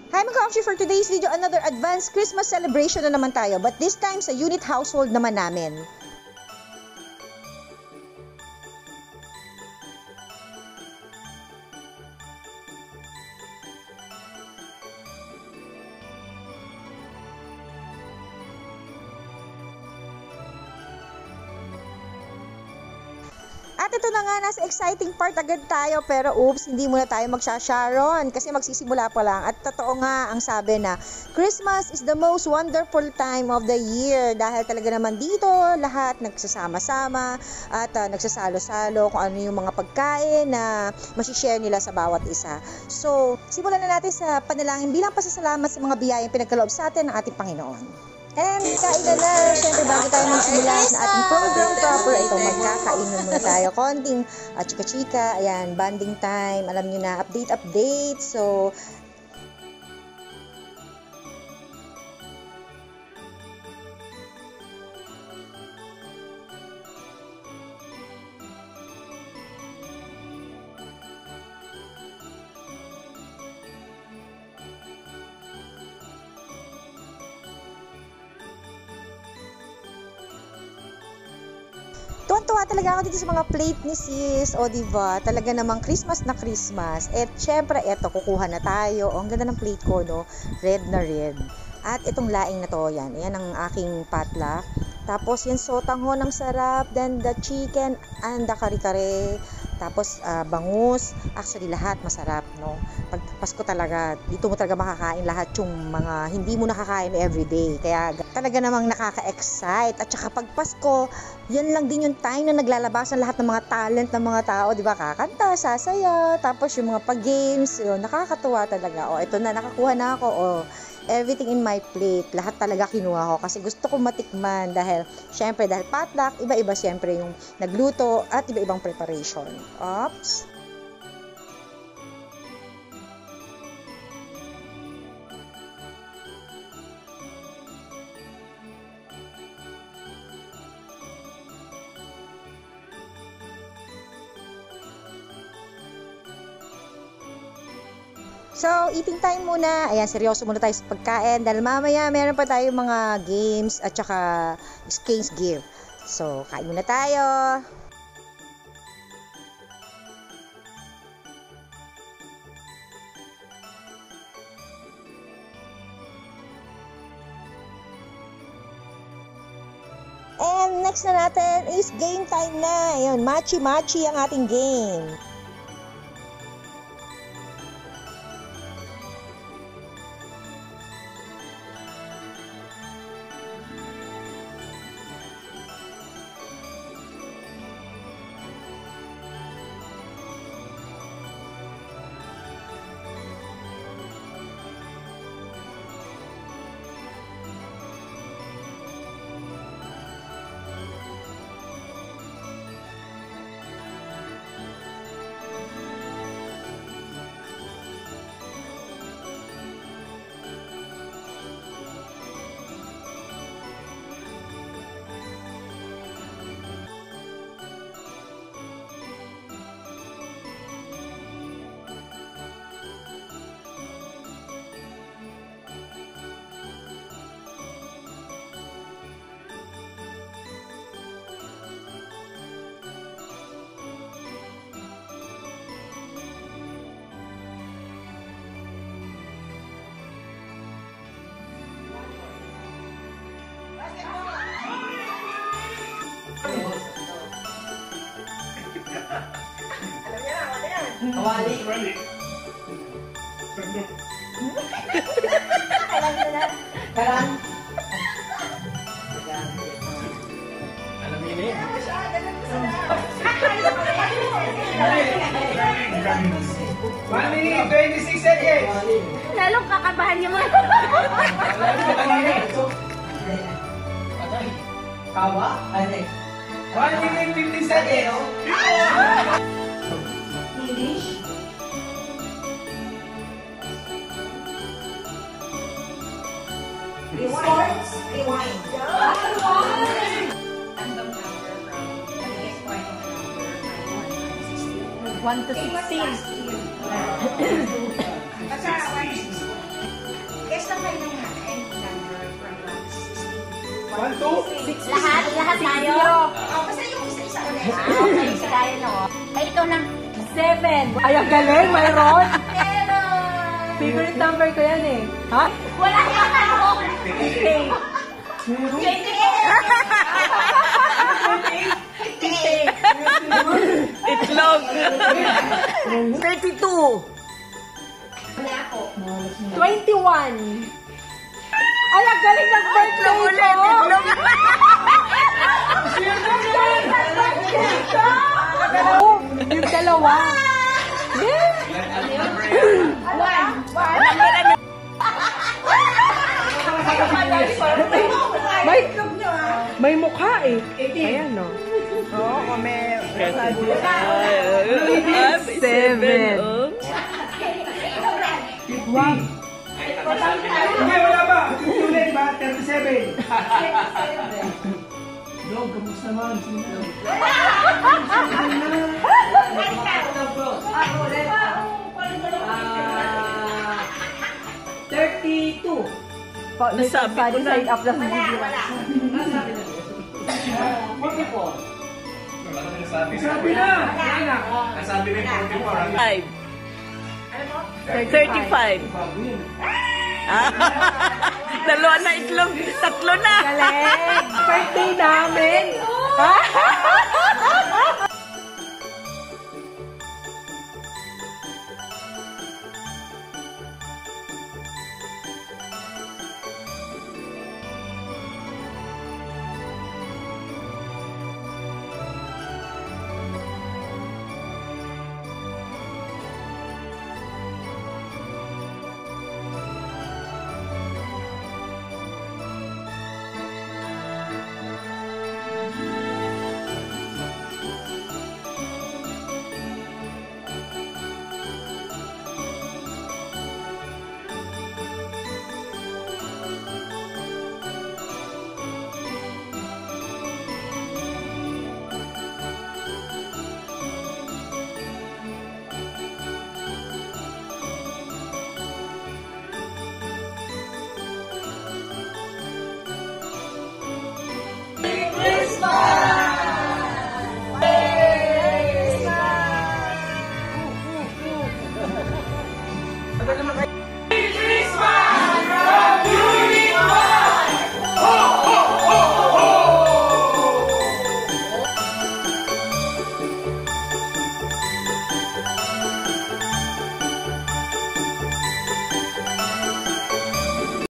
Hi mga ka-Amshi, for today's video, another advanced Christmas celebration na naman tayo, but this time sa unit household naman namin. At ito na nga, nasa exciting part agad tayo, pero oops, hindi muna tayo magsha-sharon kasi magsisimula pa lang. At totoo nga ang sabi na Christmas is the most wonderful time of the year dahil talaga naman dito lahat nagsasama-sama at nagsasalo-salo kung ano yung mga pagkain na masishare nila sa bawat isa. So, simulan na natin sa panalangin bilang pasasalamat sa mga biyayang pinagkaloob sa atin ng ating Panginoon. And kain na. Siyempre, bago tayo magsimula sa ating program proper, ito magkakainan muna tayo. Konting chika-chika, ayan, bonding time, alam nyo na, update. So, tuwan-tuwa talaga ako dito sa mga plate ni sis. O diba, talaga namang Christmas na Christmas. At syempre, eto, kukuha na tayo. O, ang ganda ng plate ko, no? Red na red. At itong laing na to, yan. Yan ang aking potluck. Tapos, yan sotanghon ng sarap. Then, the chicken and the kare-kare. Tapos, bangus. Actually, lahat masarap, no? Pag Pasko talaga, dito mo talaga makakain lahat yung mga hindi mo nakakain everyday. Kaya, talaga namang nakaka-excite. At saka, pag Pasko, yan lang din yung time na naglalabasan lahat ng mga talent ng mga tao, di ba? Kakanta, sasaya, tapos yung mga pag-games, yun, nakakatuwa talaga. O, ito na, nakakuha na ako. O, everything in my plate, lahat talaga kinuha ko kasi gusto ko matikman dahil, syempre, dahil potluck, iba-iba syempre yung nagluto at iba-ibang preparation. Oops! So, eating time muna. Ayan, seryoso muna tayo sa pagkain dahil mamaya meron pa tayong mga games at saka exchange gift. So, kain muna tayo. And next na natin is game time na. Ayan, machi-machi ang ating game. Kawali. Alam mo na. Karang. Alam mo yun eh. 1 minute, 26 seconds. Lalong kakabahan niya mo. Alam mo kanina. Kawa? Ano eh? 1 minute, 15 seconds. English? Sports, rewind. Random number from the biggest point of the number from 1 to 16. 1 to 16. Lahat tayo. Basta yung isa-isa ulit. Okay, kaya no. Ay, ikaw na. 7. Ay, ang galing, mayroon. Pero... Favorite number ko yan eh. Ha? Wala kang ano. 58. 28. Itlog. 32. Wala ako. 21. Ay, ang galing ng birthday ko. Itlog. Yung dalawa. May mukha eh. Ayan no. Oo, kami. 7. Wow. Hindi, wala ba? Ulit ba? 37. Dog, kamusta man? Nasabi ko na. Side up lang. Sabi na! Nasabi na yung 35. Dalawa na itlog. Tatlo na. Galing. Birthday namin.